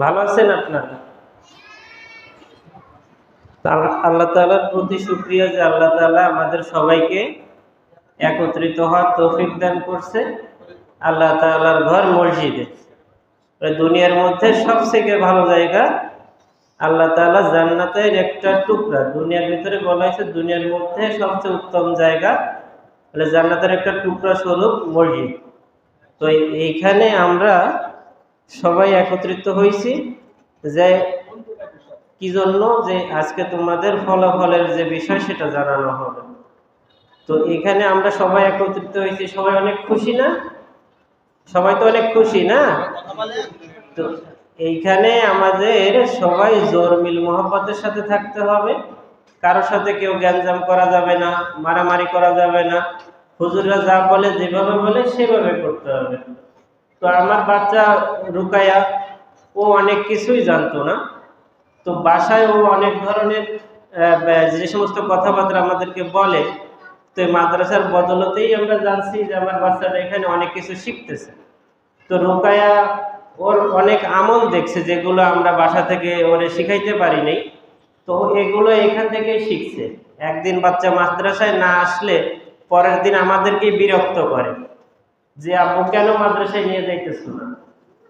ভালো আছেন আপনারা? আল্লাহ তাআলার প্রতি শুকরিয়া যে আল্লাহ তাআলা আমাদের সবাইকে একত্রিত হওয়ার তৌফিক দান করছে আল্লাহ তাআলার ঘর মসজিদে। দুনিয়ার মধ্যে সবথেকে ভালো জায়গা আল্লাহ তাআলা জান্নাতের একটা টুকরা। দুনিয়ার ভিতরে বলা হয়েছে দুনিয়ার মধ্যে সবচেয়ে উত্তম জায়গা জান্নাতের একটা টুকরা স্বরূপ মসজিদ। তো এইখানে আমরা সবাই একত্রিত হয়েছি যে কি জন্য, যে আজকে তোমাদের ফলাফলের যে বিষয় সেটা জানানো হবে। তো এখানে আমরা সবাই একত্রিত হয়েছি, সবাই অনেক খুশি না? সবাই তো অনেক খুশি না? তো এইখানে আমাদের সবাই জোর মিল মোহাব্বতের সাথে থাকতে হবে। কারোর সাথে কেউ গ্যাঞ্জাম করা যাবে না, মারামারি করা যাবে না। হুজুররা যা বলে, যেভাবে বলে সেভাবে করতে হবে। তো আমার বাচ্চা রুকায়া, ও অনেক কিছুই জানতো না। তো বাসায় ও অনেক ধরনের যে সমস্ত কথাবার্তা আমাদেরকে বলে, তো মাদ্রাসার বদলতেই আমরা জানছি যে আমার বাচ্চাটা এখানে অনেক কিছু শিখতেছে। তো রুকায়া ওর অনেক আমল দেখছে যেগুলো আমরা বাসা থেকে ওরে শিখাইতে পারি নাই। তো এগুলো এখান থেকে শিখছে। একদিন বাচ্চা মাদ্রাসায় না আসলে পরের দিন আমাদেরকে বিরক্ত করে যে আব্বু কেন মাদ্রাসায় নিয়ে যাইতেছ না।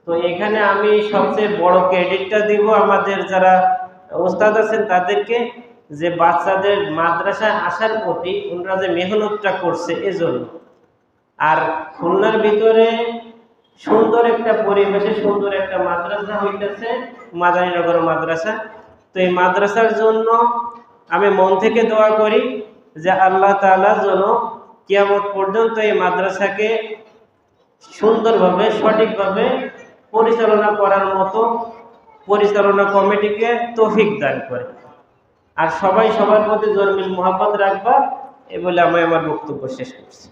তো এখানে আমি সবচেয়ে বড় ক্রেডিটটা দিব আমাদের যারা ওস্তাদ আছেন তাদেরকে, যে বাচ্চাদের মাদ্রাসায় আসার প্রতি ওনারা যে মেহনতটা করছে এজন্য। আর খুলনার ভিতরে সুন্দর একটা পরিবেশে সুন্দর একটা মাদ্রাসা হইতেছে, মাদারীনগর মাদ্রাসা। তো এই মাদ্রাসার জন্য আমি মন থেকে দোয়া করি যে আল্লাহ তাআলা যেন কিয়ামত পর্যন্ত এই মাদ্রাসাকে সুন্দরভাবে সঠিকভাবে পরিচালনা করার মতো পরিচালনা কমিটিকে তৌফিক দান করে। আর সবাই সবার প্রতি জোর মিল মোহাব্বত রাখবা, এ বলে আমি আমার বক্তব্য শেষ করছি।